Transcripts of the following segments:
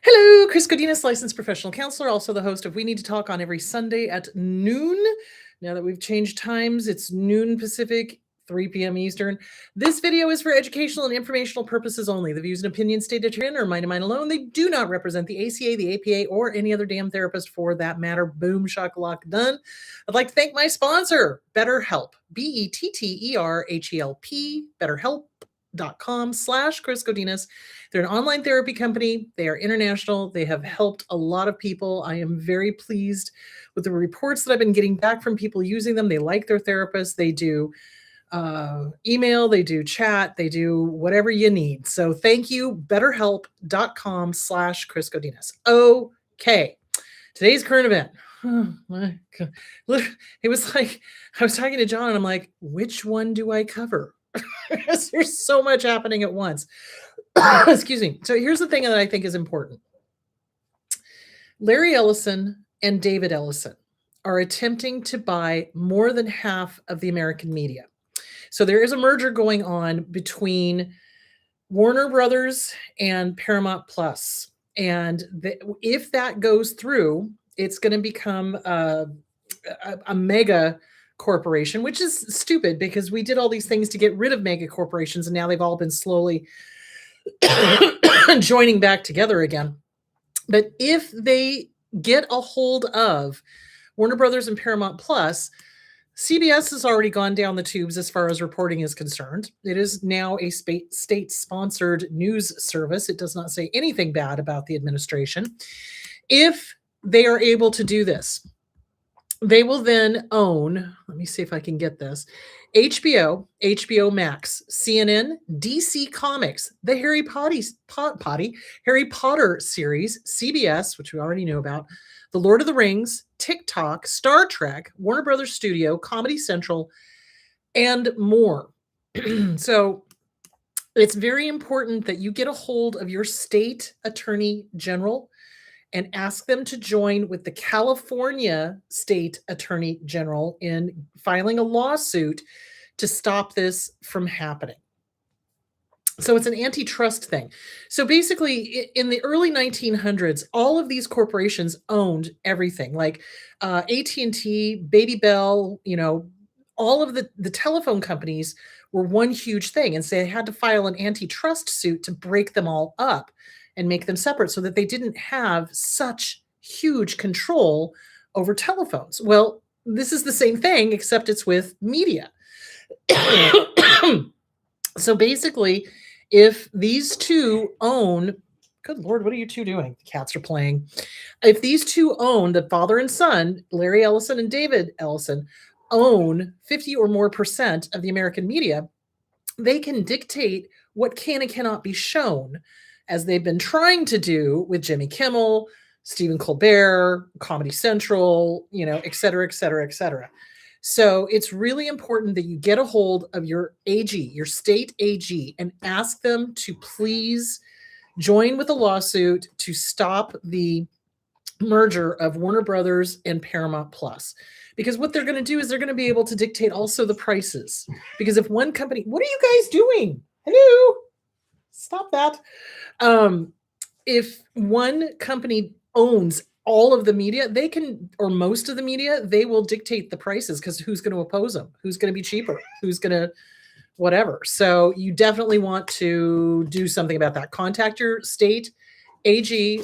Hello, Chris Godinez, licensed professional counselor, also the host of We Need to Talk on every Sunday at noon. Now that we've changed times, it's noon Pacific, 3 p.m. Eastern. This video is for educational and informational purposes only. The views and opinions stated herein are mine and mine alone. They do not represent the ACA, the APA, or any other damn therapist for that matter. Boom, shakalaka, done. I'd like to thank my sponsor, BetterHelp, BetterHelp, BetterHelp.com/Chris Godinez. They're an online therapy company. They are international. They have helped a lot of people. I am very pleased with the reports that I've been getting back from people using them. They like their therapists. They do email, they do chat, they do whatever you need. So thank you, betterhelp.com/Chris Godinez. Okay, today's current event. Oh my God. Look, it was like I was talking to John and I'm like, which one do I cover? Because there's so much happening at once. Excuse me. So here's the thing that I think is important. Larry Ellison and David Ellison are attempting to buy more than half of the American media. So there is a merger going on between Warner Brothers and Paramount Plus. And if that goes through, it's going to become a mega corporation, which is stupid because we did all these things to get rid of mega corporations and now they've all been slowly joining back together again. But if they get a hold of Warner Brothers and Paramount Plus, CBS has already gone down the tubes as far as reporting is concerned. It is now a state-sponsored news service. It does not say anything bad about the administration. If they are able to do this, they will then own, let me see if I can get this, HBO, HBO Max, CNN, DC Comics, the Harry Potter series, CBS, which we already know about, The Lord of the Rings, TikTok, Star Trek, Warner Brothers Studio, Comedy Central, and more. So it's very important that you get a hold of your state attorney general and ask them to join with the California State Attorney General in filing a lawsuit to stop this from happening. So it's an antitrust thing. So basically, in the early 1900s, all of these corporations owned everything, like AT&T, Baby Bell, all of the telephone companies were one huge thing. And so they had to file an antitrust suit to break them all up and make them separate so that they didn't have such huge control over telephones. Well, this is the same thing, except it's with media. So basically, if these two own, good Lord, what are you two doing? The cats are playing. If these two own, the father and son, Larry Ellison and David Ellison, own 50 or more percent of the American media, they can dictate what can and cannot be shown, as they've been trying to do with Jimmy Kimmel, Stephen Colbert, Comedy Central, et cetera, et cetera, et cetera. So it's really important that you get a hold of your AG, your state AG, and ask them to please join with a lawsuit to stop the merger of Warner Brothers and Paramount Plus. Because what they're going to do is they're going to be able to dictate also the prices. Because if one company, what are you guys doing? Hello? Stop that. If one company owns all of the media, they can, or most of the media, they will dictate the prices because who's going to oppose them? Who's going to be cheaper? Who's going to whatever? So you definitely want to do something about that. Contact your state AG.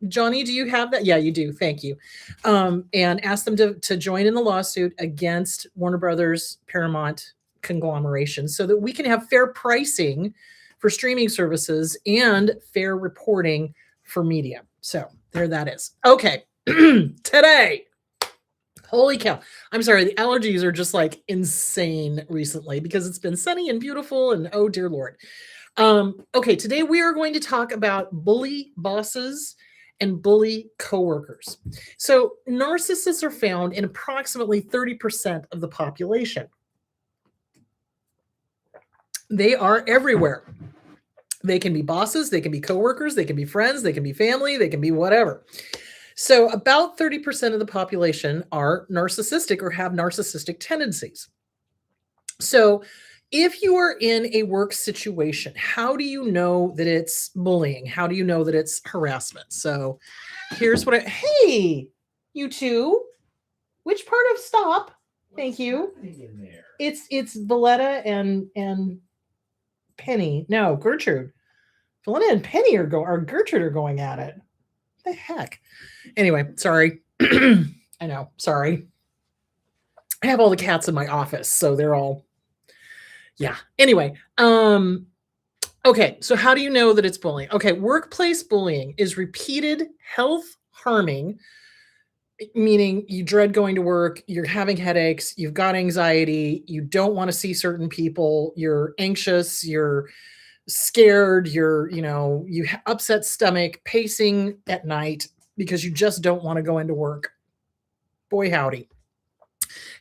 Johnny, do you have that? Yeah, you do. Thank you. And ask them to join in the lawsuit against Warner Brothers, Paramount conglomeration so that we can have fair pricing for streaming services and fair reporting for media. So there that is. Okay. Today, holy cow. I'm sorry. The allergies are just like insane recently because it's been sunny and beautiful and oh dear Lord. Okay. Today we are going to talk about bully bosses and bully coworkers. So narcissists are found in approximately 30% of the population. They are everywhere. They can be bosses, they can be coworkers, they can be friends, they can be family, they can be whatever. So about 30% of the population are narcissistic or have narcissistic tendencies. So If you are in a work situation, how do you know that it's bullying? How do you know that it's harassment? So here's what hey, you two, which part of stop? Thank you. It's Valletta and Penny. No, Gertrude. Valletta and Penny or Gertrude are going at it. What the heck? Anyway, sorry. I know. Sorry. I have all the cats in my office, so they're all yeah. Anyway, okay, so how do you know that it's bullying? Okay, workplace bullying is repeated health harming, meaning you dread going to work, you're having headaches, you've got anxiety, you don't want to see certain people, you're anxious, you're scared, you upset stomach, pacing at night because you just don't want to go into work. Boy, howdy.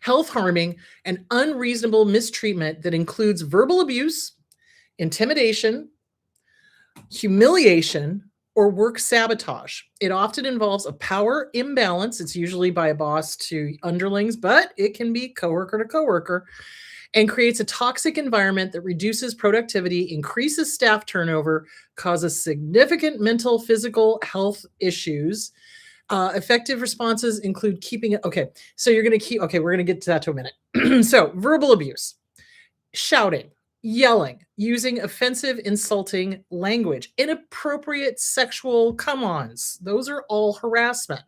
Health harming and unreasonable mistreatment that includes verbal abuse, intimidation, humiliation, or work sabotage. It often involves a power imbalance. It's usually by a boss to underlings, but it can be coworker to coworker, and creates a toxic environment that reduces productivity, increases staff turnover, causes significant mental, physical health issues. Effective responses include keeping it. Okay, so you're going to keep. Okay, we're going to get to that to a minute. So, verbal abuse, shouting, yelling, using offensive, insulting language, inappropriate sexual come-ons. Those are all harassment.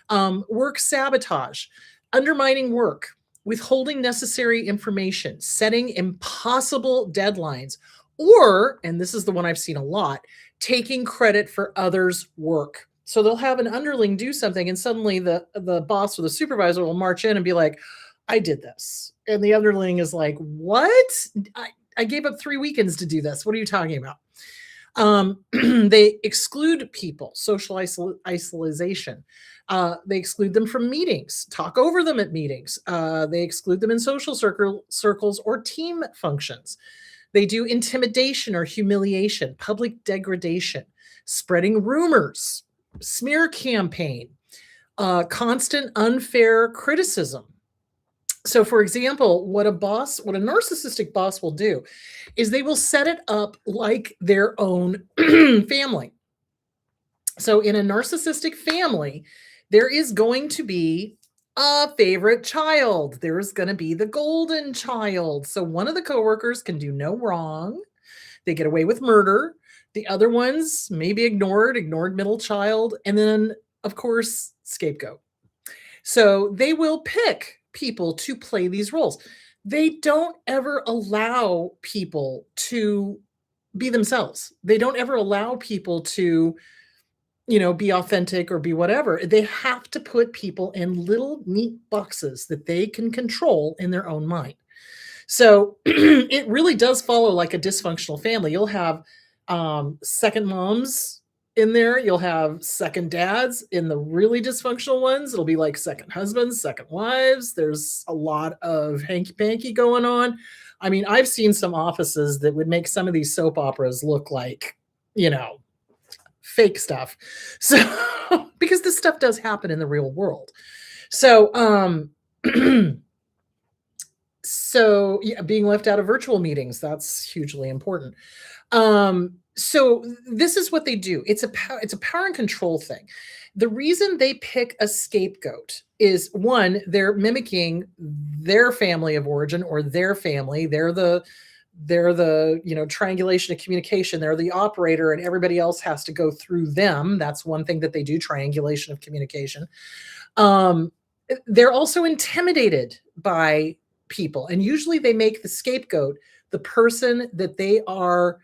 Work sabotage, undermining work, withholding necessary information, setting impossible deadlines, or, and this is the one I've seen a lot, taking credit for others' work. So they'll have an underling do something, and suddenly the boss or the supervisor will march in and be like, I did this. And the underling is like, what? I gave up 3 weekends to do this. What are you talking about? They exclude people, social isolation. They exclude them from meetings, talk over them at meetings. They exclude them in social circles or team functions. They do intimidation or humiliation, public degradation, spreading rumors, smear campaign, constant unfair criticism. So, for example, what a narcissistic boss will do is they will set it up like their own family. So, in a narcissistic family, there is going to be a favorite child. There's going to be the golden child. So, one of the coworkers can do no wrong. They get away with murder. The other ones may be ignored middle child, and then, of course, scapegoat. So, they will pick people to play these roles. They don't ever allow people to be themselves. They don't ever allow people to, be authentic or be whatever. They have to put people in little neat boxes that they can control in their own mind. So it really does follow like a dysfunctional family. You'll have second moms in there. You'll have second dads in the really dysfunctional ones. It'll be like second husbands, second wives. There's a lot of hanky-panky going on. I mean, I've seen some offices that would make some of these soap operas look like, fake stuff. So, because this stuff does happen in the real world. So, so yeah, being left out of virtual meetings, that's hugely important. So this is what they do. It's a power and control thing. The reason they pick a scapegoat is one, they're mimicking their family of origin or their family. They're the triangulation of communication. They're the operator and everybody else has to go through them. That's one thing that they do, triangulation of communication. They're also intimidated by people. And usually they make the scapegoat the person that they are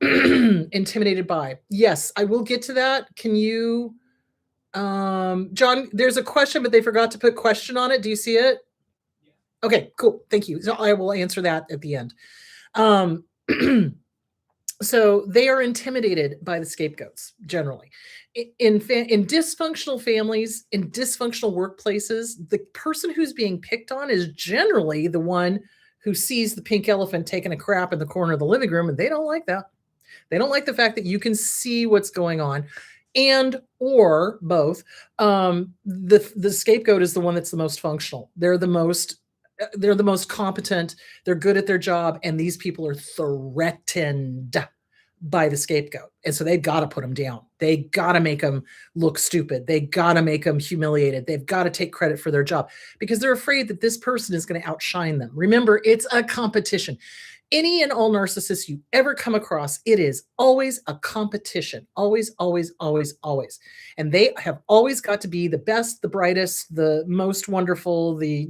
intimidated by. Yes, I will get to that. Can you, John, there's a question, but they forgot to put question on it. Do you see it? Okay, cool. Thank you. So I will answer that at the end. So they are intimidated by the scapegoats generally. In dysfunctional families, in dysfunctional workplaces, the person who's being picked on is generally the one who sees the pink elephant taking a crap in the corner of the living room, and they don't like that. They don't like the fact that you can see what's going on, and or both. The scapegoat is the one that's the most functional. They're the most they're the most competent, they're good at their job, and these people are threatened by the scapegoat. And so they've got to put them down. They got to make them look stupid. They got to make them humiliated. They've got to take credit for their job because they're afraid that this person is going to outshine them. Remember, it's a competition. Any and all narcissists you ever come across, it is always a competition. Always, always, always, always. And they have always got to be the best, the brightest, the most wonderful, the,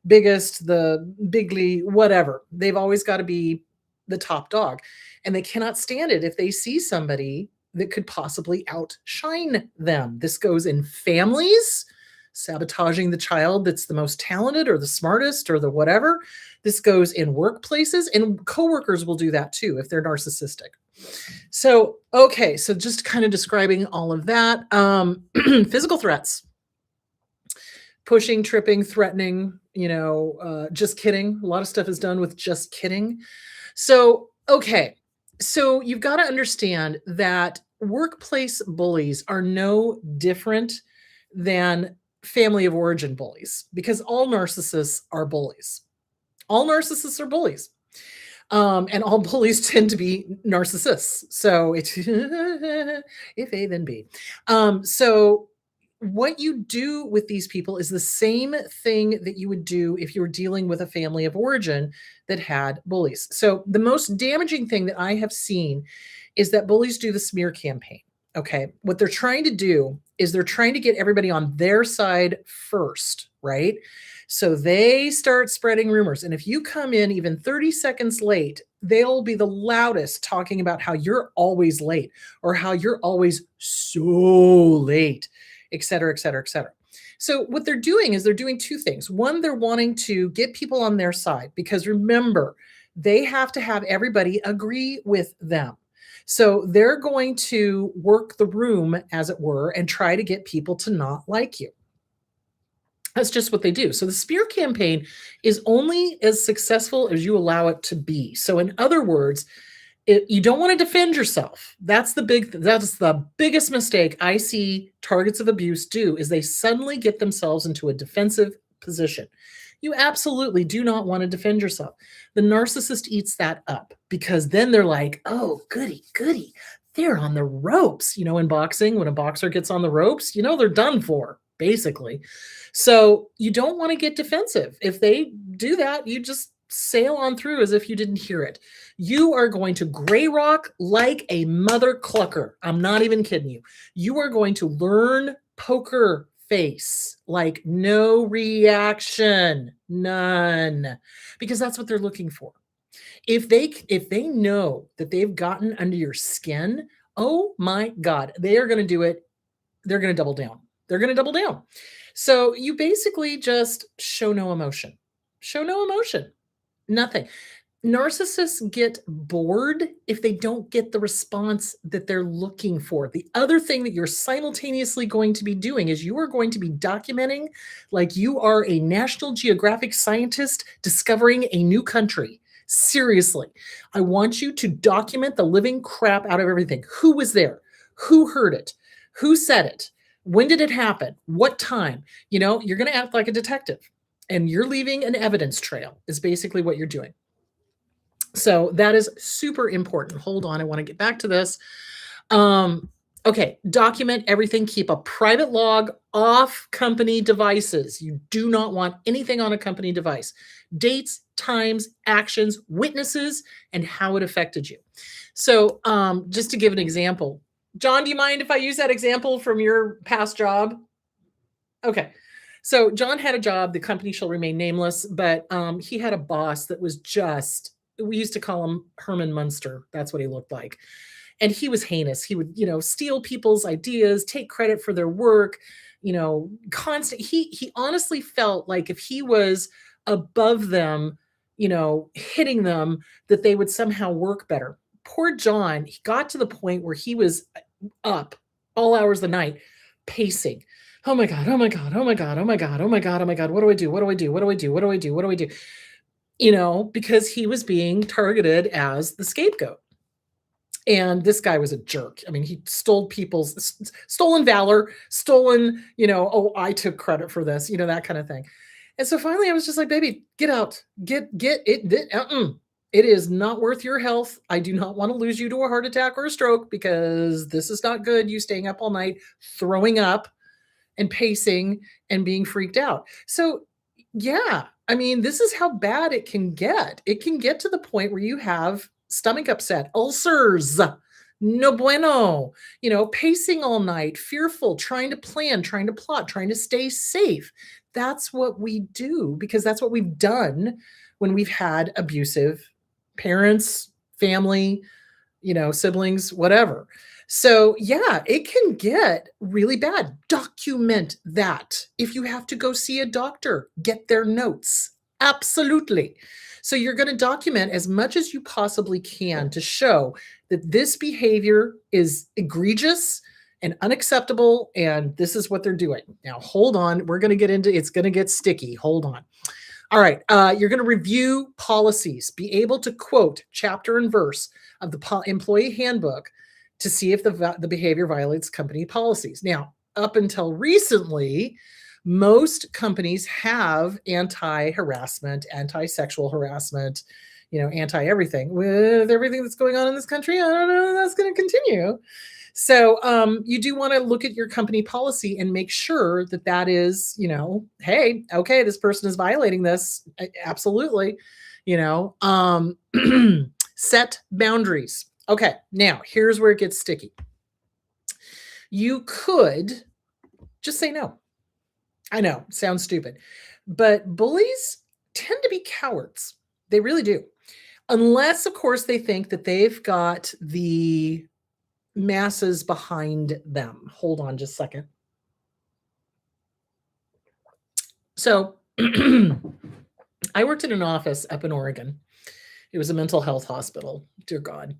biggest, the bigly, whatever. They've always got to be the top dog. And they cannot stand it if they see somebody that could possibly outshine them. This goes in families, sabotaging the child that's the most talented or the smartest or the whatever. This goes in workplaces, and coworkers will do that too if they're narcissistic. So, okay, so just kind of describing all of that. Physical threats. Pushing, tripping, threatening, just kidding. A lot of stuff is done with just kidding. So, okay. So you've got to understand that workplace bullies are no different than family of origin bullies because all narcissists are bullies. All narcissists are bullies. And all bullies tend to be narcissists. So it's if A, then B. So what you do with these people is the same thing that you would do if you were dealing with a family of origin that had bullies. So the most damaging thing that I have seen is that bullies do the smear campaign. Okay. What they're trying to do is they're trying to get everybody on their side first, right? So they start spreading rumors. And if you come in even 30 seconds late, they'll be the loudest talking about how you're always late or how you're always so late, et cetera, et cetera, et cetera. So what they're doing is they're doing two things. One, they're wanting to get people on their side because remember, they have to have everybody agree with them. So they're going to work the room, as it were, and try to get people to not like you. That's just what they do. So the smear campaign is only as successful as you allow it to be. So in other words, you don't want to defend yourself. That's the biggest mistake I see targets of abuse do is they suddenly get themselves into a defensive position. You absolutely do not want to defend yourself. The narcissist eats that up because then they're like, oh, goody, goody. They're on the ropes. In boxing, when a boxer gets on the ropes, they're done for, basically. So you don't want to get defensive. If they do that, you just sail on through as if you didn't hear it. You are going to gray rock like a mother clucker. I'm not even kidding you. You are going to learn poker face, like no reaction, none, because that's what they're looking for. If they know that they've gotten under your skin, oh my God, they are going to do it. They're going to double down. They're going to double down. So you basically just show no emotion. Show no emotion. Nothing. Narcissists get bored if they don't get the response that they're looking for. The other thing that you're simultaneously going to be doing is you are going to be documenting like you are a National Geographic scientist discovering a new country. Seriously, I want you to document the living crap out of everything. Who was there? Who heard it? Who said it? When did it happen? What time? You're going to act like a detective. And you're leaving an evidence trail is basically what you're doing. So that is super important. Hold on. I want to get back to this. Okay. Document everything. Keep a private log off company devices. You do not want anything on a company device. Dates, times, actions, witnesses, and how it affected you. So just to give an example, John, do you mind if I use that example from your past job? Okay. So John had a job, the company shall remain nameless, but he had a boss that was we used to call him Herman Munster. That's what he looked like. And he was heinous. He would, steal people's ideas, take credit for their work, constant. He honestly felt like if he was above them, hitting them, that they would somehow work better. Poor John, he got to the point where he was up all hours of the night, pacing. Oh my God, oh my God, oh my God, oh my God, oh my God, oh my God, what do I do? What do I do? What do I do? What do I do? What do I do? Because he was being targeted as the scapegoat. And this guy was a jerk. I mean, he stole stolen valor, stolen, oh, I took credit for this, that kind of thing. And so finally I was just like, baby, get out, get it. It is not worth your health. I do not want to lose you to a heart attack or a stroke because this is not good. You staying up all night, throwing up and pacing and being freaked out. So, yeah, I mean, this is how bad it can get. It can get to the point where you have stomach upset, ulcers, no bueno, pacing all night, fearful, trying to plan, trying to plot, trying to stay safe. That's what we do because that's what we've done when we've had abusive parents, family, siblings, whatever. So, yeah, it can get really bad. Document that. If you have to go see a doctor, get their notes. Absolutely. So, you're going to document as much as you possibly can to show that this behavior is egregious and unacceptable, and this is what they're doing. Now, hold on. We're going to get into it's going to get sticky. Hold on. All right. You're going to review policies, be able to quote chapter and verse of the employee handbook to see if the behavior violates company policies. Now, up until recently, most companies have anti-harassment, anti-sexual harassment, anti-everything. With everything that's going on in this country, I don't know if that's going to continue. So you do want to look at your company policy and make sure that that is, hey, okay, this person is violating this. Absolutely. Set boundaries. Okay, now here's where it gets sticky. You could just say no. I know, sounds stupid, but bullies tend to be cowards. They really do. Unless, of course, they think that they've got the masses behind them. Hold on just a second. So I worked in an office up in Oregon. It was a mental health hospital, dear God.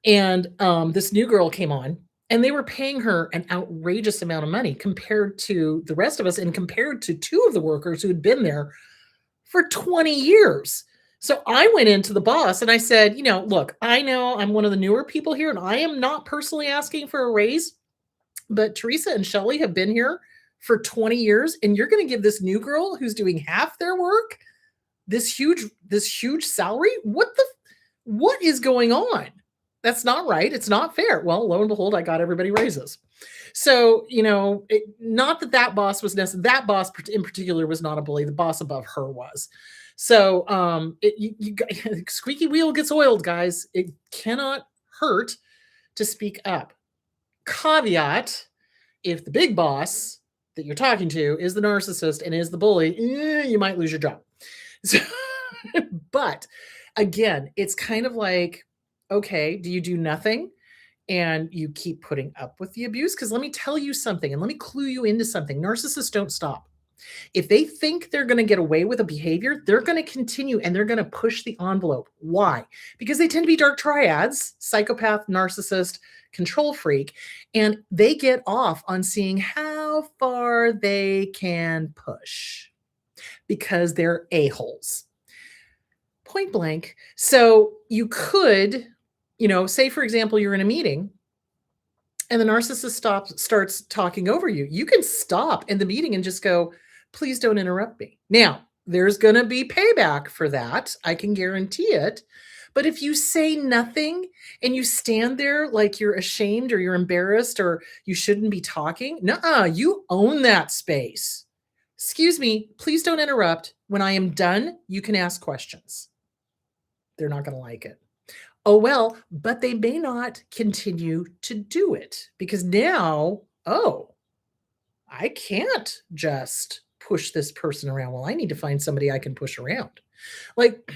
And this new girl came on, and they were paying her an outrageous amount of money compared to the rest of us and compared to two of the workers who had been there for 20 years. So I went into the boss and I said, look, I know I'm one of the newer people here and I am not personally asking for a raise, but Teresa and Shelly have been here for 20 years and you're going to give this new girl who's doing half their work this huge salary? What is going on? That's not right. It's not fair. Well, lo and behold, I got everybody raises. So, not that boss was necessary. That boss in particular was not a bully. The boss above her was. So, squeaky wheel gets oiled, guys. It cannot hurt to speak up. Caveat, if the big boss that you're talking to is the narcissist and is the bully, you might lose your job. So, but again, it's kind of like, okay, do you do nothing and you keep putting up with the abuse? Because let me tell you something and let me clue you into something. Narcissists don't stop. If they think they're going to get away with a behavior, they're going to continue and they're going to push the envelope. Why? Because they tend to be dark triads: psychopath, narcissist, control freak, and they get off on seeing how far they can push because they're a-holes. Point blank. So you could, say, for example, you're in a meeting and the narcissist starts talking over you. You can stop in the meeting and just go, please don't interrupt me. Now, there's going to be payback for that. I can guarantee it. But if you say nothing and you stand there like you're ashamed or you're embarrassed or you shouldn't be talking, you own that space. Excuse me, please don't interrupt. When I am done, you can ask questions. They're not going to like it. Oh, well, but they may not continue to do it because now, I can't just push this person around. Well, I need to find somebody I can push around. Like,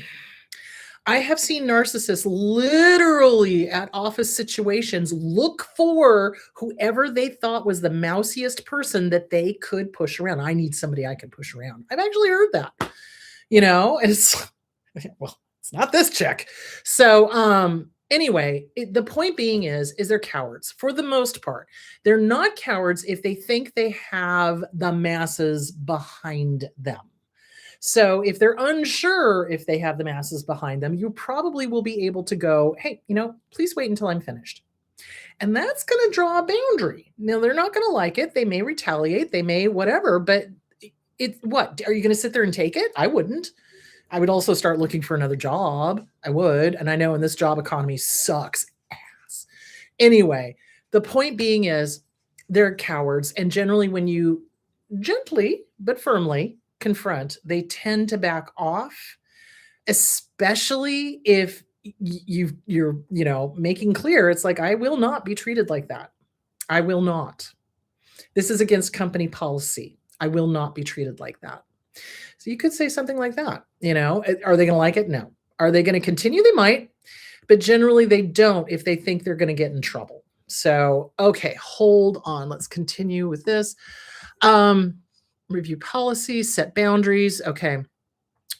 I have seen narcissists literally at office situations look for whoever they thought was the mousiest person that they could push around. I need somebody I can push around. I've actually heard that, and it's, well, it's not this chick. So, anyway, the point being is they're cowards for the most part. They're not cowards if they think they have the masses behind them. So if they're unsure if they have the masses behind them, you probably will be able to go, hey, please wait until I'm finished. And that's going to draw a boundary. Now, they're not going to like it. They may retaliate. They may whatever, but What are you going to sit there and take it? I wouldn't. I would also start looking for another job. I would. And I know in this job economy sucks ass. Anyway, the point being is they're cowards. And generally, when you gently but firmly confront, they tend to back off, especially if you're, making clear it's like, I will not be treated like that. I will not. This is against company policy. I will not be treated like that. So you could say something like that. Are they going to like it? No. Are they going to continue? They might, but generally they don't if they think they're going to get in trouble. So, okay, hold on. Let's continue with this. Review policies, set boundaries. Okay.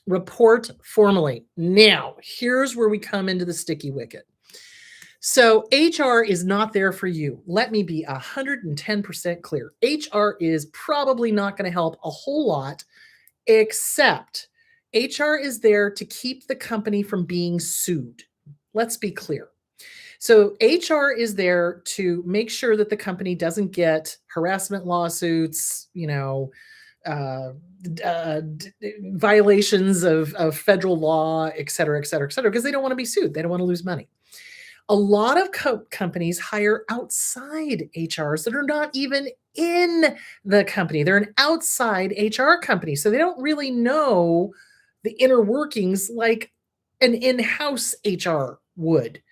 Report formally. Now, here's where we come into the sticky wicket. So HR is not there for you. Let me be 110% clear. HR is probably not going to help a whole lot, except HR is there to keep the company from being sued. Let's be clear. So HR is there to make sure that the company doesn't get harassment lawsuits, violations of federal law, et cetera, because they don't want to be sued. They don't want to lose money. A lot of companies hire outside HRs that are not even in the company. They're an outside HR company. So they don't really know the inner workings like an in-house HR would.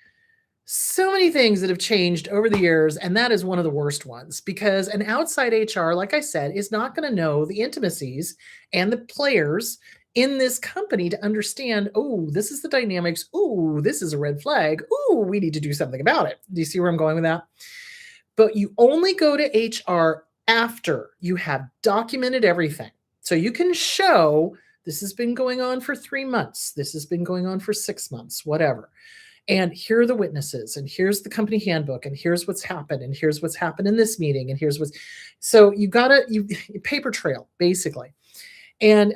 So many things that have changed over the years, and that is one of the worst ones, because an outside HR, like I said, is not going to know the intimacies and the players in this company to understand, oh, this is the dynamics. Oh, this is a red flag. Oh, we need to do something about it. Do you see where I'm going with that? But you only go to HR after you have documented everything. So you can show this has been going on for 3 months. This has been going on for 6 months, whatever. And here are the witnesses, and here's the company handbook, and here's what's happened, and here's what's happened in this meeting, and here's what's. So you paper trail, basically. And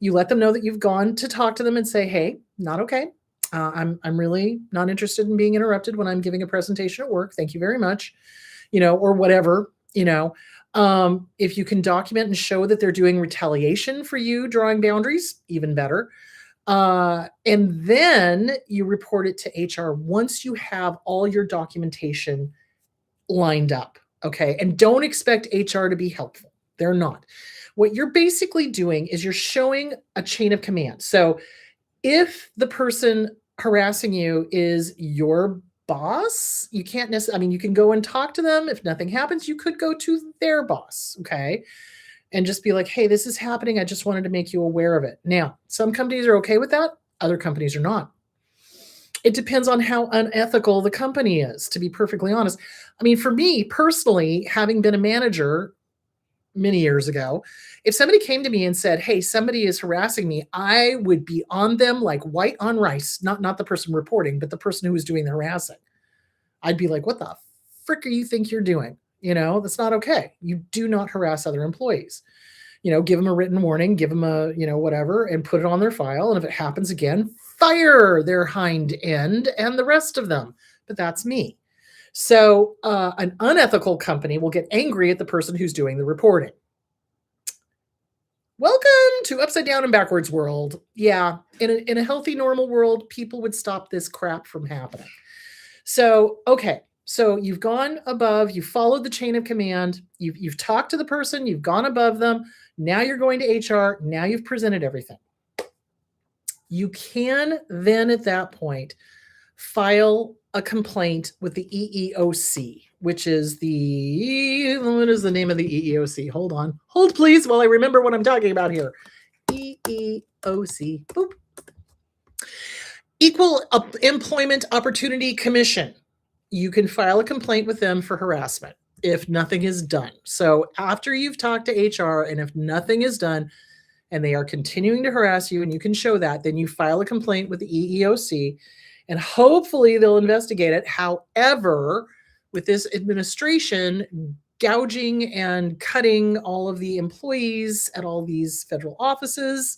you let them know that you've gone to talk to them and say, hey, not okay. I'm really not interested in being interrupted when I'm giving a presentation at work. Thank you very much. Or whatever, if you can document and show that they're doing retaliation for you drawing boundaries, even better. And then you report it to HR once you have all your documentation lined up. Okay. And don't expect HR to be helpful. They're not. What you're basically doing is you're showing a chain of command. So if the person harassing you is your boss, you can't necessarily, you can go and talk to them. If nothing happens, you could go to their boss. Okay. And just be like, hey, this is happening. I just wanted to make you aware of it. Now, some companies are okay with that. Other companies are not. It depends on how unethical the company is, to be perfectly honest. For me personally, having been a manager many years ago, if somebody came to me and said, hey, somebody is harassing me, I would be on them like white on rice. Not the person reporting, but the person who was doing the harassing. I'd be like, what the frick do you think you're doing? That's not okay. You do not harass other employees. Give them a written warning, give them a, whatever, and put it on their file. And if it happens again, fire their hind end and the rest of them. But that's me. So an unethical company will get angry at the person who's doing the reporting. Welcome to upside down and backwards world. Yeah, in a healthy, normal world, people would stop this crap from happening. So, okay. So you've gone above, you've followed the chain of command, you've talked to the person, you've gone above them. Now you're going to HR. Now you've presented everything. You can then at that point file a complaint with the EEOC, which is what is the name of the EEOC? Hold on. Hold please while I remember what I'm talking about here. EEOC. Boop. Equal Employment Opportunity Commission. You can file a complaint with them for harassment if nothing is done. So after you've talked to HR and if nothing is done and they are continuing to harass you and you can show that, then you file a complaint with the EEOC and hopefully they'll investigate it. However, with this administration gouging and cutting all of the employees at all these federal offices,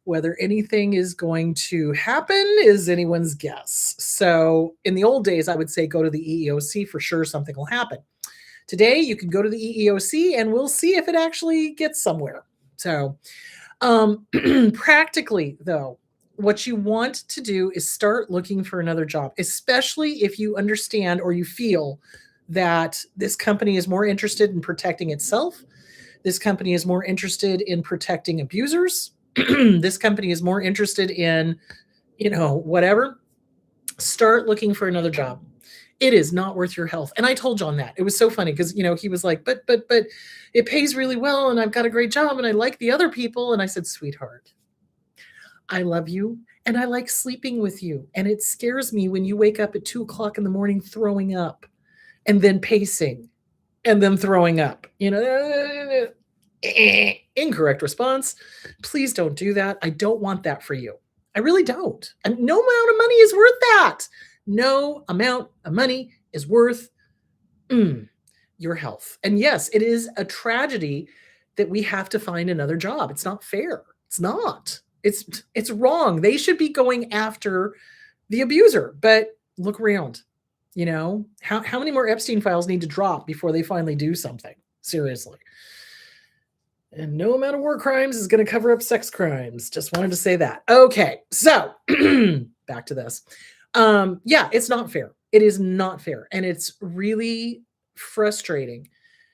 whether anything is going to happen is anyone's guess. So in the old days, I would say go to the EEOC for sure something will happen. Today, you can go to the EEOC and we'll see if it actually gets somewhere. So, practically though, what you want to do is start looking for another job, especially if you understand or you feel that this company is more interested in protecting itself. This company is more interested in protecting abusers. This company is more interested in, whatever. Start looking for another job. It is not worth your health. And I told John that. It was so funny because, he was like, but it pays really well and I've got a great job and I like the other people. And I said, sweetheart, I love you and I like sleeping with you. And it scares me when you wake up at 2 o'clock in the morning throwing up and then pacing and then throwing up. Incorrect response. Please don't do that. I don't want that for you. I really don't. And no amount of money is worth that. No amount of money is worth your health. And yes, it is a tragedy that we have to find another job. It's not fair. It's not. It's wrong. They should be going after the abuser. But look around. How many more Epstein files need to drop before they finally do something? Seriously. And no amount of war crimes is going to cover up sex crimes. Just wanted to say that. Okay, so back to this. Yeah, it's not fair. It is not fair. And it's really frustrating.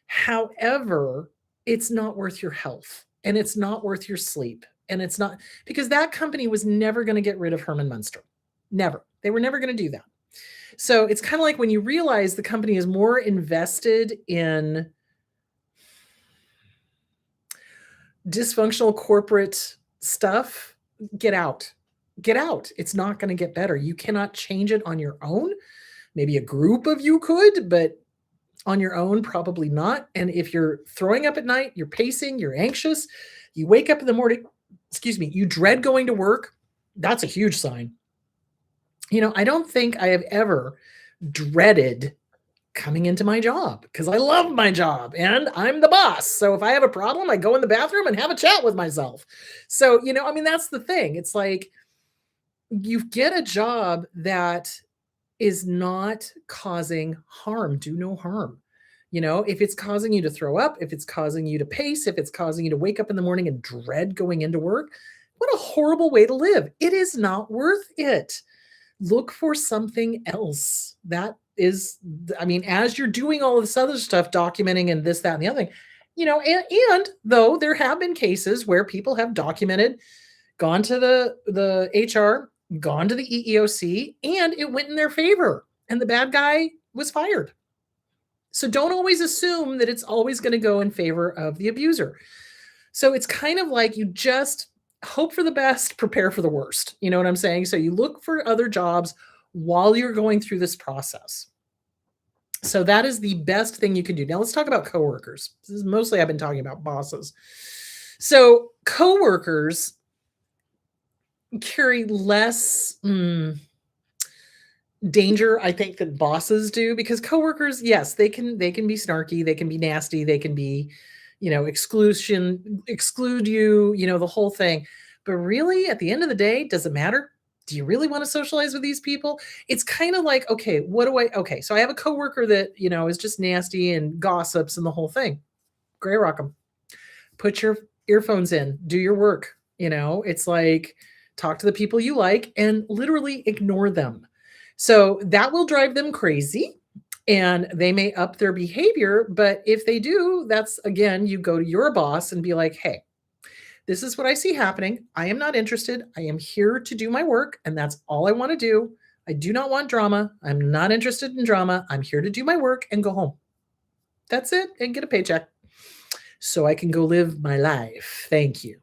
However, it's not worth your health and it's not worth your sleep. And it's not because that company was never going to get rid of Herman Munster. Never. They were never going to do that. So it's kind of like when you realize the company is more invested in dysfunctional corporate stuff, get out. Get out. It's not going to get better. You cannot change it on your own. Maybe a group of you could, but on your own, probably not. And if you're throwing up at night, you're pacing, you're anxious, you wake up in the morning, you dread going to work, that's a huge sign. I don't think I have ever dreaded coming into my job because I love my job and I'm the boss. So if I have a problem, I go in the bathroom and have a chat with myself. So, that's the thing. It's like you get a job that is not causing harm. Do no harm. If it's causing you to throw up, if it's causing you to pace, if it's causing you to wake up in the morning and dread going into work, what a horrible way to live. It is not worth it. Look for something else. That is, as you're doing all of this other stuff, documenting and this, that, and the other thing, and though there have been cases where people have documented, gone to the HR, gone to the EEOC, and it went in their favor and the bad guy was fired. So don't always assume that it's always going to go in favor of the abuser. So it's kind of like you just hope for the best, prepare for the worst. You know what I'm saying? So you look for other jobs while you're going through this process. So that is the best thing you can do. Now let's talk about coworkers. This is mostly I've been talking about bosses. So coworkers carry less danger, I think, than bosses do, because coworkers, yes, they can be snarky, they can be nasty, they can be, exclude you, the whole thing. But really, at the end of the day, does it matter? Do you really want to socialize with these people? It's kind of like, okay, okay, so I have a coworker that, is just nasty and gossips and the whole thing. Gray rock them. Put your earphones in, do your work. It's like, talk to the people you like and literally ignore them. So that will drive them crazy and they may up their behavior. But if they do, that's, again, you go to your boss and be like, hey, this is what I see happening. I am not interested. I am here to do my work. And that's all I want to do. I do not want drama. I'm not interested in drama. I'm here to do my work and go home. That's it. And get a paycheck so I can go live my life. Thank you.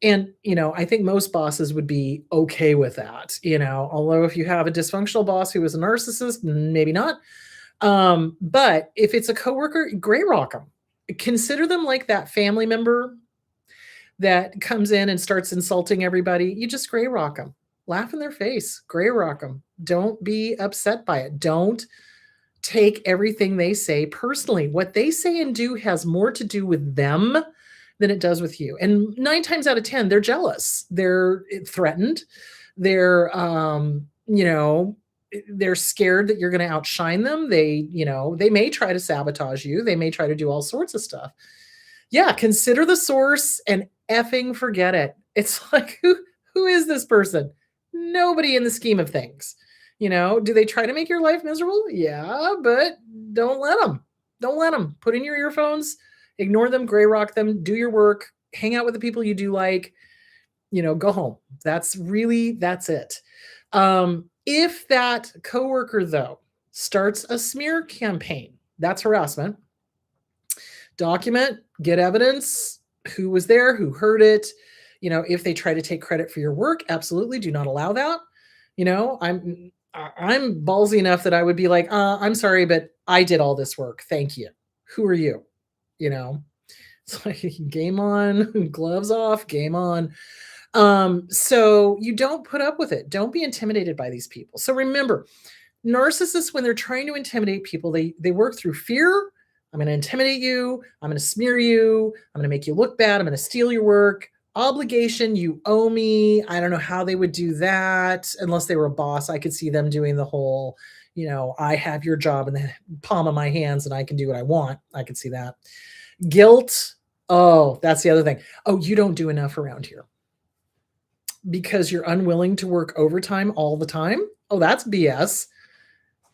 And, I think most bosses would be okay with that, although if you have a dysfunctional boss who is a narcissist, maybe not. But if it's a coworker, gray rock them. Consider them like that family member that comes in and starts insulting everybody. You just gray rock them. Laugh in their face. Gray rock them. Don't be upset by it. Don't take everything they say personally. What they say and do has more to do with them than it does with you. And 9 times out of 10, they're jealous. They're threatened. They're, they're scared that you're going to outshine them. They may try to sabotage you. They may try to do all sorts of stuff. Yeah. Consider the source and effing forget it. It's like, who is this person? Nobody in the scheme of things. Do they try to make your life miserable? Yeah, but don't let them. Don't let them. Put in your earphones, ignore them, gray rock them, do your work, hang out with the people you do like, go home. That's it. If that coworker, though, starts a smear campaign, that's harassment. Document, get evidence, who was there, who heard it. If they try to take credit for your work, absolutely do not allow that. I'm ballsy enough that I would be like, I'm sorry, but I did all this work. Thank you. Who are you? It's like game on, gloves off, game on. So you don't put up with it. Don't be intimidated by these people. So remember, narcissists, when they're trying to intimidate people, they work through fear. I'm going to intimidate you. I'm going to smear you. I'm going to make you look bad. I'm going to steal your work. Obligation, you owe me. I don't know how they would do that unless they were a boss. I could see them doing the whole, I have your job in the palm of my hands and I can do what I want. I could see that. Guilt. Oh, that's the other thing. Oh, you don't do enough around here because you're unwilling to work overtime all the time. Oh, that's BS.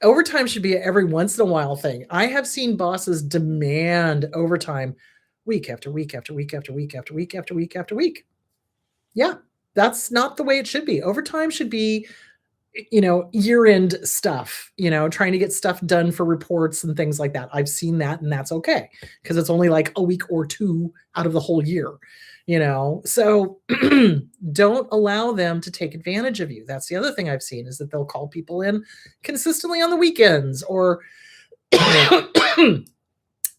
Overtime should be an every once in a while thing. I have seen bosses demand overtime week after week after week after week after week after week after week. Yeah, that's not the way it should be. Overtime should be, year-end stuff, trying to get stuff done for reports and things like that. I've seen that, and that's okay because it's only like a week or two out of the whole year, So don't allow them to take advantage of you. That's the other thing I've seen is that they'll call people in consistently on the weekends or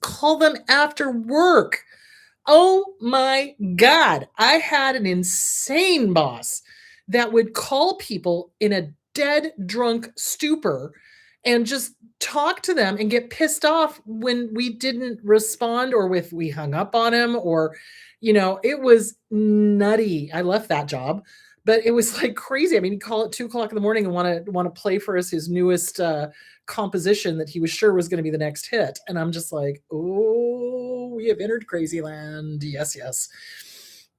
call them after work. Oh my God. I had an insane boss that would call people in a dead drunk stupor and just talk to them and get pissed off when we didn't respond or if we hung up on him or, it was nutty. I left that job, but it was like crazy. I mean, he'd call at 2:00 in the morning and want to play for us his newest composition that he was sure was going to be the next hit. And I'm just like, oh, we have entered crazy land. Yes, yes.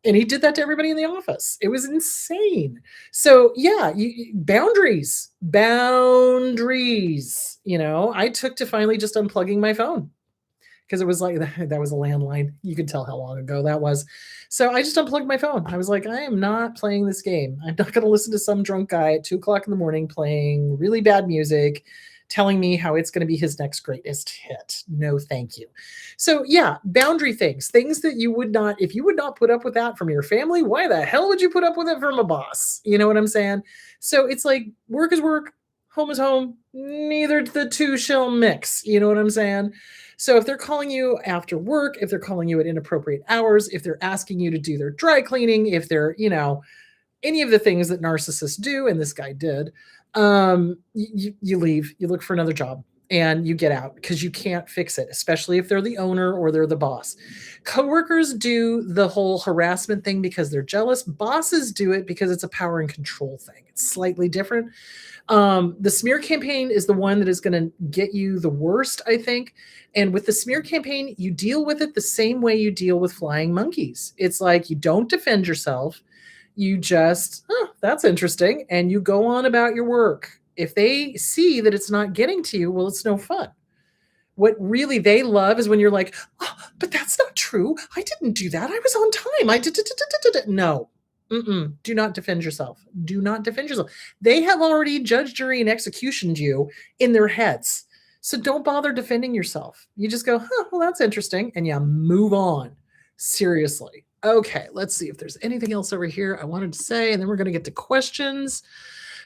And he did that to everybody in the office. It was insane. So yeah, boundaries. I took to finally just unplugging my phone because it was like that was a landline. You could tell how long ago that was. So I just unplugged my phone. I was like, I am not playing this game. I'm not going to listen to some drunk guy at 2:00 in the morning playing really bad music, telling me how it's going to be his next greatest hit. No, thank you. So yeah, boundary things that you would not, if you would not put up with that from your family, why the hell would you put up with it from a boss? You know what I'm saying? So it's like work is work, home is home. Neither the two shall mix. You know what I'm saying? So if they're calling you after work, if they're calling you at inappropriate hours, if they're asking you to do their dry cleaning, if they're, any of the things that narcissists do, and this guy did, you leave, you look for another job and you get out because you can't fix it, especially if they're the owner or they're the boss. Coworkers do the whole harassment thing because they're jealous. Bosses do it because it's a power and control thing. It's slightly different. The smear campaign is the one that is going to get you the worst, I think. And with the smear campaign, you deal with it the same way you deal with flying monkeys. It's like you don't defend yourself. You just, that's interesting. And you go on about your work. If they see that it's not getting to you, well, it's no fun. What really they love is when you're like, oh, but that's not true. I didn't do that. I was on time. I did. No. Do not defend yourself. Do not defend yourself. They have already judged, jury, and executioned you in their heads. So don't bother defending yourself. You just go, well, that's interesting. And yeah, move on. Seriously. Okay, let's see if there's anything else over here I wanted to say, and then we're going to get to questions.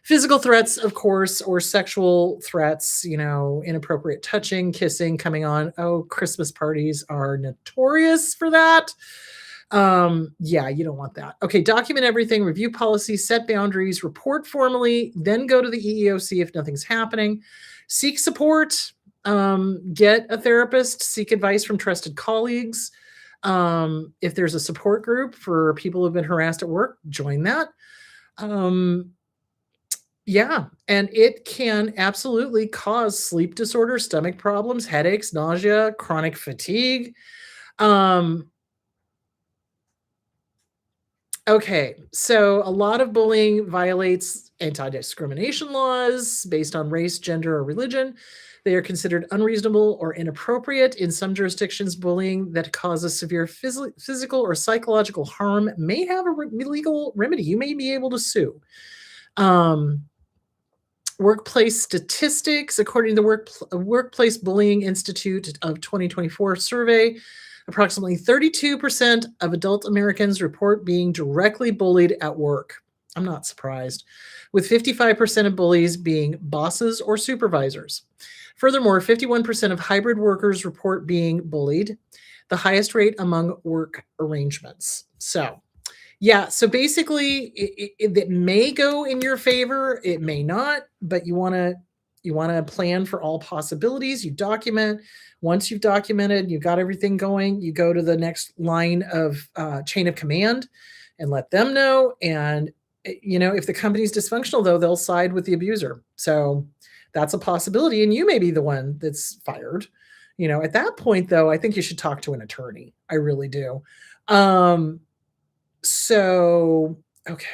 Physical threats, of course, or sexual threats, inappropriate touching, kissing, coming on. Oh, Christmas parties are notorious for that. Yeah, you don't want that. Okay, document everything, review policies, set boundaries, report formally, then go to the EEOC if nothing's happening. Seek support, get a therapist, seek advice from trusted colleagues. If there's a support group for people who've been harassed at work, join that. Yeah, and it can absolutely cause sleep disorder, stomach problems, headaches, nausea, chronic fatigue. Okay, so a lot of bullying violates anti-discrimination laws based on race, gender, or religion. They are considered unreasonable or inappropriate. In some jurisdictions, bullying that causes severe physical or psychological harm may have a legal remedy. You may be able to sue. Um, Workplace statistics, according to the Workplace Bullying Institute of 2024 survey, approximately 32% of adult Americans report being directly bullied at work. I'm not surprised, with 55% of bullies being bosses or supervisors. Furthermore, 51% of hybrid workers report being bullied, the highest rate among work arrangements. So, yeah, so basically it may go in your favor, it may not, but you want to plan for all possibilities. You document. Once you've documented, you've got everything going, you go to the next line of chain of command and let them know. And if the company's dysfunctional, though, they'll side with the abuser. So that's a possibility, and you may be the one that's fired. At that point, though, I think you should talk to an attorney. I really do. Um, so, okay.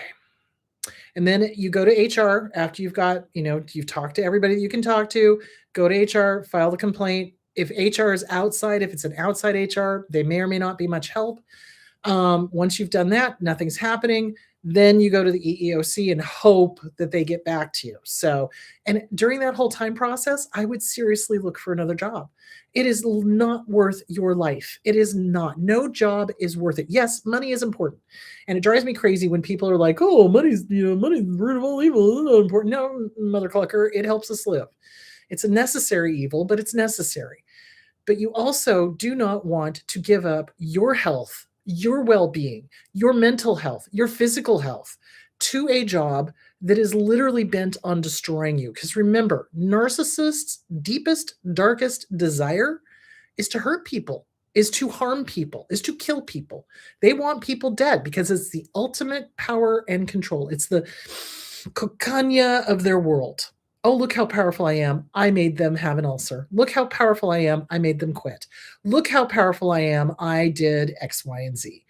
And then you go to HR after you've talked to everybody that you can talk to, go to HR, file the complaint. If HR is outside, if it's an outside HR, they may or may not be much help. Once you've done that, nothing's happening. Then you go to the EEOC and hope that they get back to you. So, and during that whole time process, I would seriously look for another job. It is not worth your life. It is not. No job is worth it. Yes, money is important. And it drives me crazy when people are like, oh, money's the root of all evil. It's not important. No, mother clucker, it helps us live. It's a necessary evil, but it's necessary. But you also do not want to give up your health, your well-being, your mental health, your physical health to a job that is literally bent on destroying you. Because remember, narcissists' deepest, darkest desire is to hurt people, is to harm people, is to kill people. They want people dead because it's the ultimate power and control. It's the cocaña of their world. Oh, look how powerful I am. I made them have an ulcer. Look how powerful I am. I made them quit. Look how powerful I am. I did X, Y, and Z.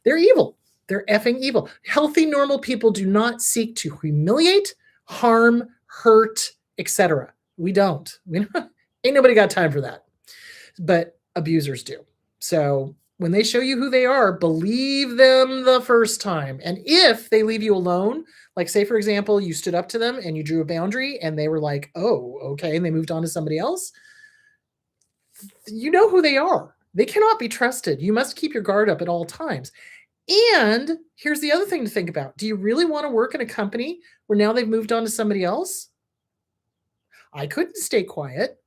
They're evil. They're effing evil. Healthy, normal people do not seek to humiliate, harm, hurt, etc. We don't. Ain't nobody got time for that. But abusers do. So when they show you who they are, believe them the first time. And if they leave you alone, like say, for example, you stood up to them and you drew a boundary and they were like, oh, okay, and they moved on to somebody else, you know who they are. They cannot be trusted. You must keep your guard up at all times. And here's the other thing to think about. Do you really want to work in a company where now they've moved on to somebody else? I couldn't stay quiet.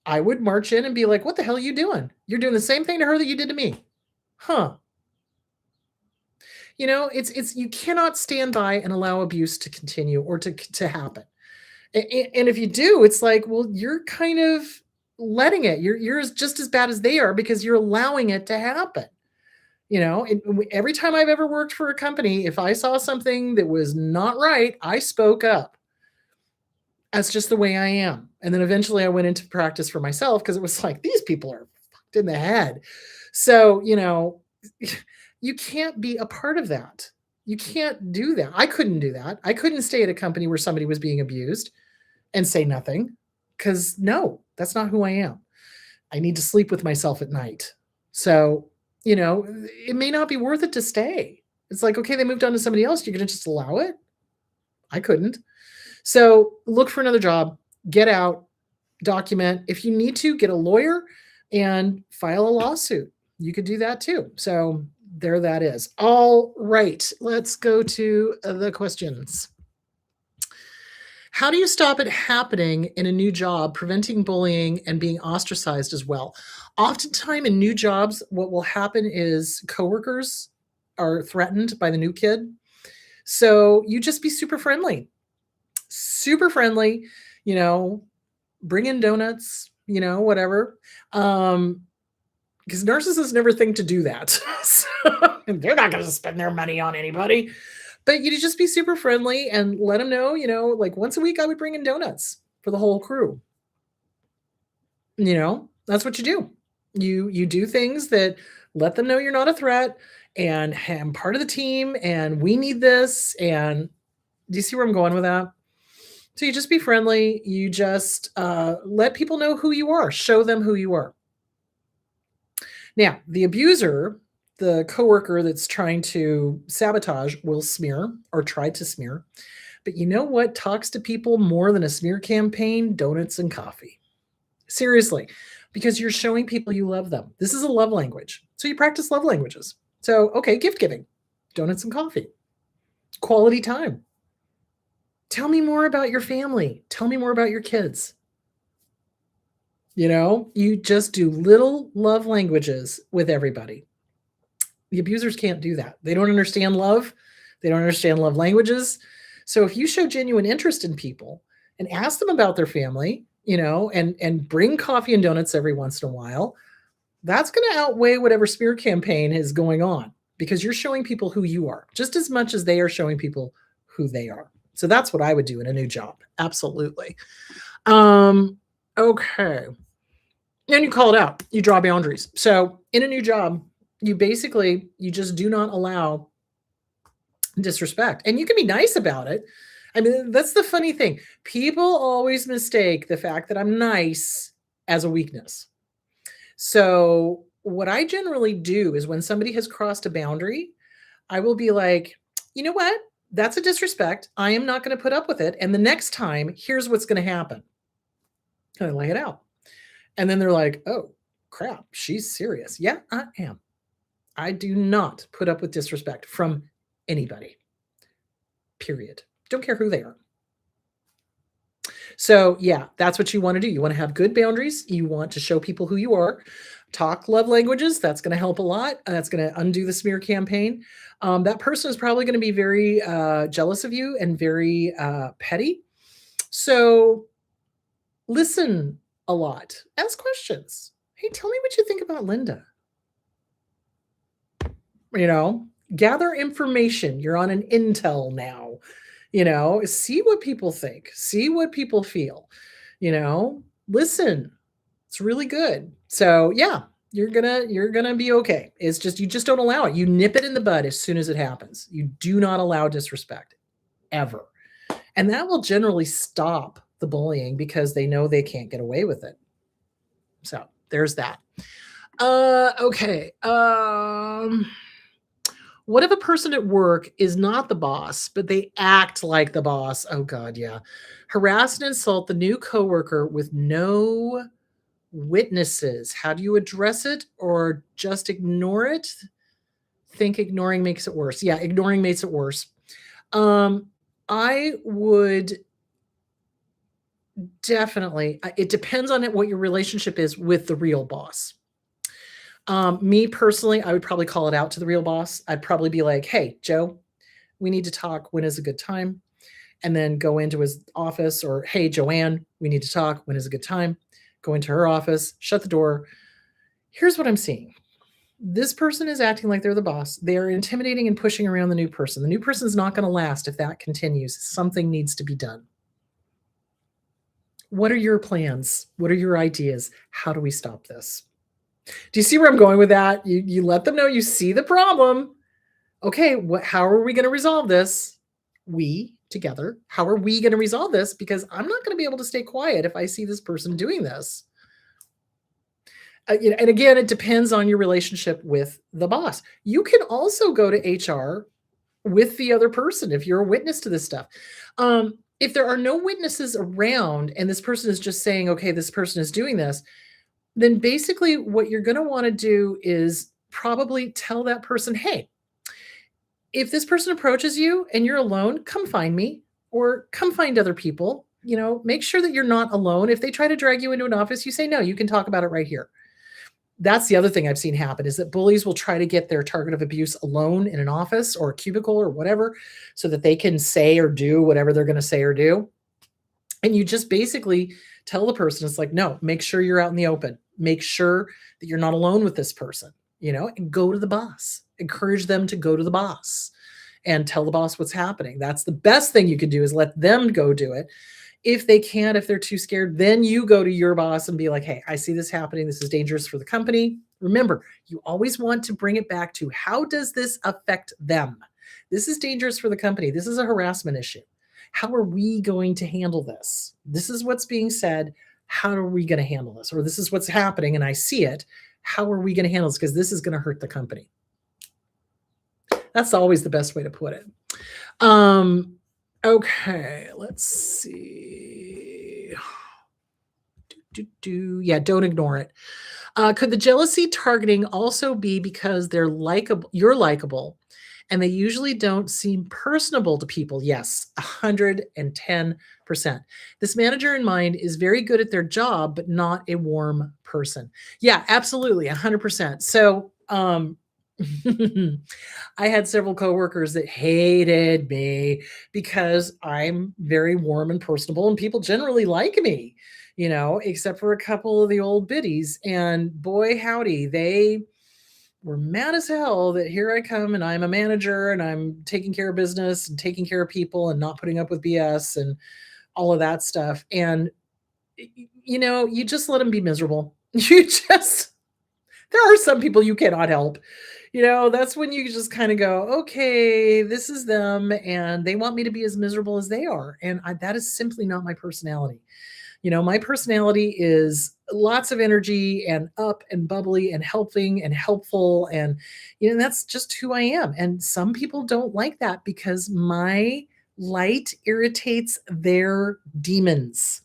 I would march in and be like, what the hell are you doing? You're doing the same thing to her that you did to me. Huh. It's you cannot stand by and allow abuse to continue or to happen. And if you do, it's like, well, you're kind of letting it. You're just as bad as they are because you're allowing it to happen. Every time I've ever worked for a company, if I saw something that was not right, I spoke up. That's just the way I am. And then eventually I went into practice for myself because it was like, these people are fucked in the head. So, you can't be a part of that. You can't do that. I couldn't do that. I couldn't stay at a company where somebody was being abused and say nothing because no, that's not who I am. I need to sleep with myself at night. So, it may not be worth it to stay. It's like, okay, they moved on to somebody else. You're going to just allow it? I couldn't. So look for another job, get out, document. If you need to, get a lawyer and file a lawsuit. You could do that too. So there that is. All right, let's go to the questions. How do you stop it happening in a new job, preventing bullying and being ostracized as well? Oftentimes in new jobs, what will happen is coworkers are threatened by the new kid. So you just be super friendly, bring in donuts, whatever. Because narcissists never think to do that. So, they're not going to spend their money on anybody. But you just be super friendly and let them know, like once a week I would bring in donuts for the whole crew. That's what you do. You do things that let them know you're not a threat and hey, I'm part of the team and we need this. And do you see where I'm going with that? So you just be friendly. You just let people know who you are, show them who you are. Now, the abuser, the coworker that's trying to sabotage, will smear or try to smear. But you know what talks to people more than a smear campaign? Donuts and coffee. Seriously, because you're showing people you love them. This is a love language. So you practice love languages. So, okay, gift giving, donuts and coffee, quality time. Tell me more about your family. Tell me more about your kids. You just do little love languages with everybody. The abusers can't do that. They don't understand love. They don't understand love languages. So if you show genuine interest in people and ask them about their family, and bring coffee and donuts every once in a while, that's going to outweigh whatever smear campaign is going on because you're showing people who you are just as much as they are showing people who they are. So that's what I would do in a new job. Absolutely. Okay. And you call it out. You draw boundaries. So in a new job, you just do not allow disrespect. And you can be nice about it. I mean, that's the funny thing. People always mistake the fact that I'm nice as a weakness. So what I generally do is when somebody has crossed a boundary, I will be like, you know what? That's a disrespect. I am not going to put up with it. And the next time, here's what's going to happen. And I lay it out. And then they're like, oh, crap, she's serious. Yeah, I am. I do not put up with disrespect from anybody, period. Don't care who they are. So, yeah, that's what you want to do. You want to have good boundaries. You want to show people who you are. Talk love languages. That's going to help a lot. That's going to undo the smear campaign. That person is probably going to be very jealous of you and very petty. So, listen a lot. Ask questions. Hey, tell me what you think about Linda. Gather information. You're on an intel now. See what people think, see what people feel, listen. It's really good. So yeah, you're gonna be okay. It's just, you just don't allow it. You nip it in the bud as soon as it happens. You do not allow disrespect ever. And that will generally stop the bullying because they know they can't get away with it. So there's that. Okay. What if a person at work is not the boss, but they act like the boss? Oh God, yeah. Harass and insult the new coworker with no witnesses. How do you address it, or just ignore it? Think ignoring makes it worse. Yeah, ignoring makes it worse. I would definitely, it depends on what your relationship is with the real boss. Me personally, I would probably call it out to the real boss. I'd probably be like, hey, Joe, we need to talk. When is a good time? And then go into his office, or, hey, Joanne, we need to talk. When is a good time? Go into her office, shut the door. Here's what I'm seeing. This person is acting like they're the boss. They are intimidating and pushing around the new person. The new person is not going to last if that continues. Something needs to be done. What are your plans? What are your ideas? How do we stop this? Do you see where I'm going with that? You let them know you see the problem. Okay, how are we going to resolve this? We together. How are we going to resolve this? Because I'm not going to be able to stay quiet if I see this person doing this. And again, it depends on your relationship with the boss. You can also go to HR with the other person if you're a witness to this stuff. If there are no witnesses around and this person is just saying, okay, this person is doing this, then basically what you're going to want to do is probably tell that person, hey, if this person approaches you and you're alone, come find me or come find other people. Make sure that you're not alone. If they try to drag you into an office, you say, no, you can talk about it right here. That's the other thing I've seen happen, is that bullies will try to get their target of abuse alone in an office or a cubicle or whatever, so that they can say or do whatever they're going to say or do. And you just basically tell the person, it's like, no, make sure you're out in the open. Make sure that you're not alone with this person, and go to the boss. Encourage them to go to the boss and tell the boss what's happening. That's the best thing you could do, is let them go do it. If they can't, if they're too scared, then you go to your boss and be like, hey, I see this happening. This is dangerous for the company. Remember, you always want to bring it back to how does this affect them? This is dangerous for the company. This is a harassment issue. How are we going to handle this? This is what's being said. How are we going to handle this? Or this is what's happening and I see it. How are we going to handle this? Because this is going to hurt the company. That's always the best way to put it. Okay, let's see. Yeah, don't ignore it. Could the jealousy targeting also be because they're likable, you're likable, and they usually don't seem personable to people? Yes, 110%. This manager in mind is very good at their job, but not a warm person. Yeah, absolutely, 100%. So, I had several coworkers that hated me because I'm very warm and personable, and people generally like me, except for a couple of the old biddies. And boy, howdy, they were mad as hell that here I come and I'm a manager and I'm taking care of business and taking care of people and not putting up with BS and all of that stuff. And, you just let them be miserable. There are some people you cannot help. That's when you just kind of go, okay, this is them, and they want me to be as miserable as they are. And that is simply not my personality. My personality is lots of energy and up and bubbly and helping and helpful. And, that's just who I am. And some people don't like that because my light irritates their demons.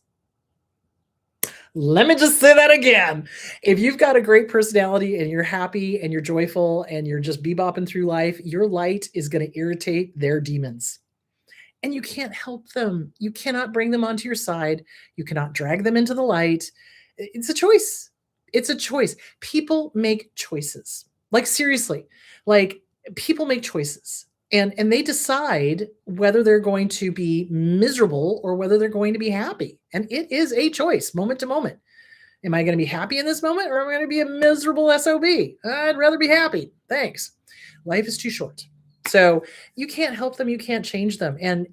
Let me just say that again. If you've got a great personality and you're happy and you're joyful and you're just bebopping through life, your light is going to irritate their demons. And you can't help them. You cannot bring them onto your side. You cannot drag them into the light. It's a choice. It's a choice. People make choices. Like, seriously, people make choices. And they decide whether they're going to be miserable or whether they're going to be happy. And it is a choice, moment to moment. Am I going to be happy in this moment, or am I going to be a miserable SOB? I'd rather be happy. Thanks. Life is too short. So you can't help them. You can't change them. And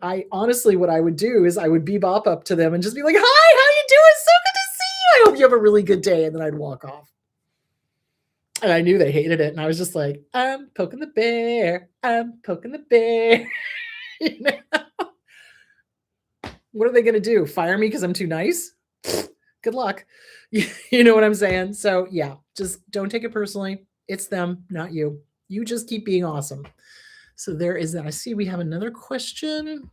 I honestly, what I would do is I would bebop up to them and just be like, hi, how you doing? So good to see you. I hope you have a really good day. And then I'd walk off. And I knew they hated it. And I was just like, I'm poking the bear. I'm poking the bear. What are they going to do? Fire me because I'm too nice? Good luck. You know what I'm saying? So yeah, just don't take it personally. It's them, not you. You just keep being awesome. So there is that. I see we have another question.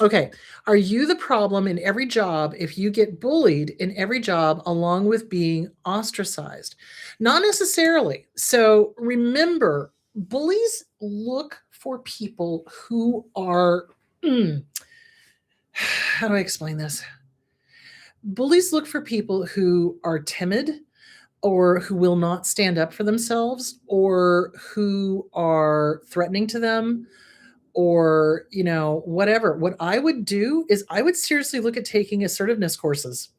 Okay. Are you the problem in every job if you get bullied in every job along with being ostracized? Not necessarily. So remember, bullies look for people who are, how do I explain this? Bullies look for people who are timid or who will not stand up for themselves or who are threatening to them or, whatever. What I would do is I would seriously look at taking assertiveness courses,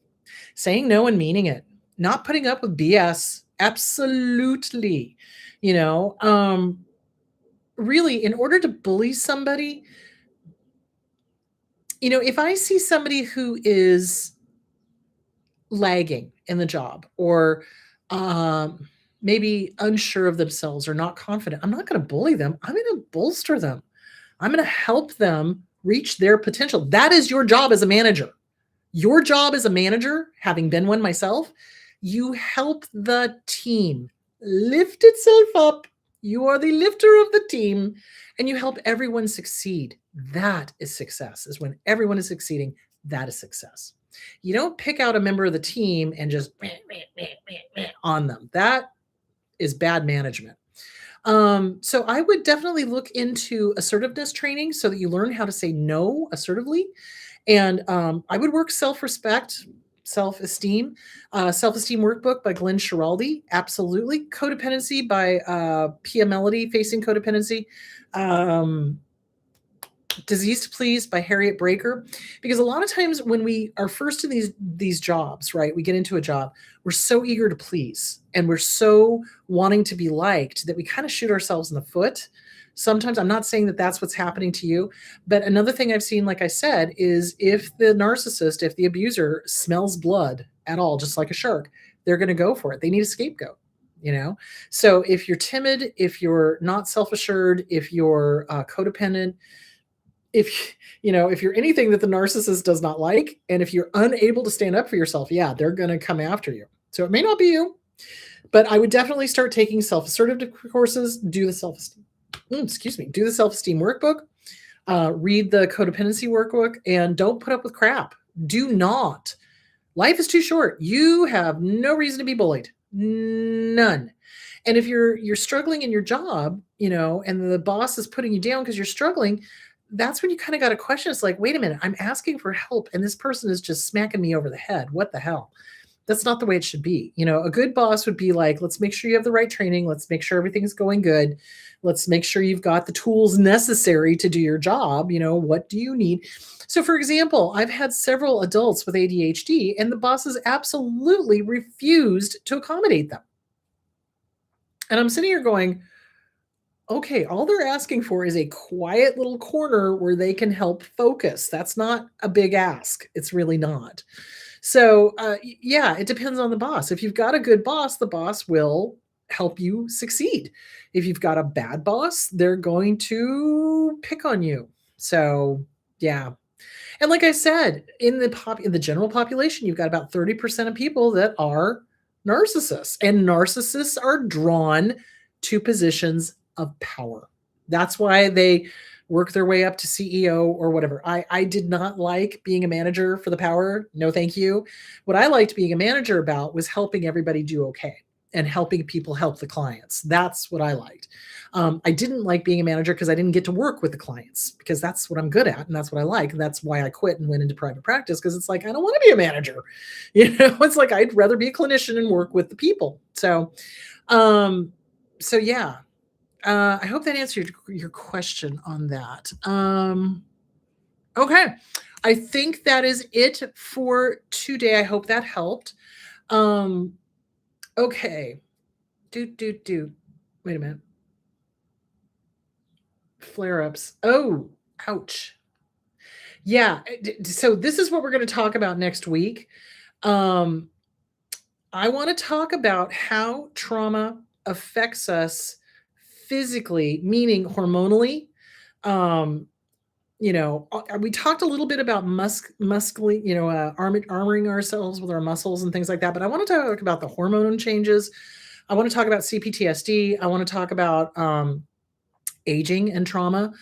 saying no and meaning it, not putting up with BS. Absolutely. Really, in order to bully somebody, if I see somebody who is lagging in the job or maybe unsure of themselves or not confident, I'm not going to bully them. I'm going to bolster them. I'm going to help them reach their potential. That is your job as a manager. Your job as a manager, having been one myself, you help the team lift itself up. You are the lifter of the team and you help everyone succeed. That is success, is when everyone is succeeding. That is success. You don't pick out a member of the team and just on them. That is bad management. So I would definitely look into assertiveness training so that you learn how to say no assertively. And I would work self-respect, self-esteem, self-esteem workbook by Glenn Schiraldi. Absolutely. Codependency by Pia Melody, Facing Codependency. Disease to Please by Harriet Breaker. Because a lot of times when we are first in these jobs, right, we get into a job, we're so eager to please and we're so wanting to be liked that we kind of shoot ourselves in the foot Sometimes I'm not saying that that's what's happening to you, but another thing I've seen, like I said, is if the narcissist, if the abuser smells blood at all, just like a shark, they're going to go for it. They need a scapegoat, you know? So if you're timid, if you're not self-assured, if you're codependent, if if you're anything that the narcissist does not like, and if you're unable to stand up for yourself, yeah, they're going to come after you. So it may not be you, but I would definitely start taking self-assertive courses, do the self-esteem, do the self-esteem workbook, read the codependency workbook, and don't put up with crap. Do not. Life is too short. You have no reason to be bullied. None. And if you're struggling in your job, and the boss is putting you down because you're struggling, that's when you kind of got to question. It's like, wait a minute, I'm asking for help and this person is just smacking me over the head. What the hell? That's not the way it should be. A good boss would be like, let's make sure you have the right training. Let's make sure everything's going good. Let's make sure you've got the tools necessary to do your job. What do you need? So for example, I've had several adults with ADHD and the bosses absolutely refused to accommodate them. And I'm sitting here going, okay, all they're asking for is a quiet little corner where they can help focus. That's not a big ask. It's really not. So, yeah, it depends on the boss. If you've got a good boss, the boss will help you succeed. If you've got a bad boss, they're going to pick on you. So, yeah. And like I said, in the general population, you've got about 30% of people that are narcissists, and narcissists are drawn to positions of power. That's why they work their way up to CEO or whatever. I did not like being a manager for the power. No, thank you. What I liked being a manager about was helping everybody do okay and helping people help the clients. That's what I liked. I didn't like being a manager because I didn't get to work with the clients, because that's what I'm good at and that's what I like. And that's why I quit and went into private practice, because it's like, I don't want to be a manager. It's like, I'd rather be a clinician and work with the people. So yeah. I hope that answered your question on that. Okay. I think that is it for today. I hope that helped. Okay. Wait a minute. Flare-ups. Oh, ouch. Yeah. So this is what we're going to talk about next week. I want to talk about how trauma affects us physically, meaning hormonally. We talked a little bit about armoring ourselves with our muscles and things like that, but I want to talk about the hormone changes. I want to talk about CPTSD. I want to talk about aging and trauma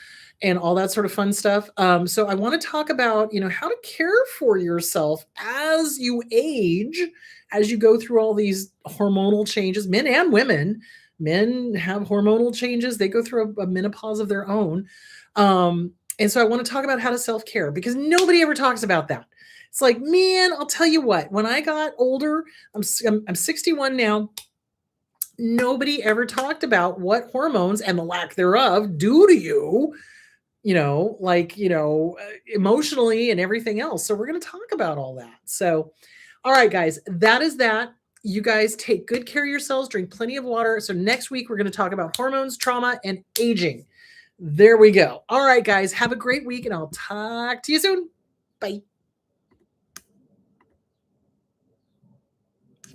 and all that sort of fun stuff. So I want to talk about, how to care for yourself as you age, as you go through all these hormonal changes, men and women. Men have hormonal changes. They go through a menopause of their own. And so I want to talk about how to self-care, because nobody ever talks about that. It's like, man, I'll tell you what, when I got older, I'm 61 now. Nobody ever talked about what hormones and the lack thereof do to you, emotionally and everything else. So we're going to talk about all that. So, all right, guys, that is that. You guys take good care of yourselves, drink plenty of water. So next week, we're going to talk about hormones, trauma, and aging. There we go. All right, guys, have a great week, and I'll talk to you soon. Bye.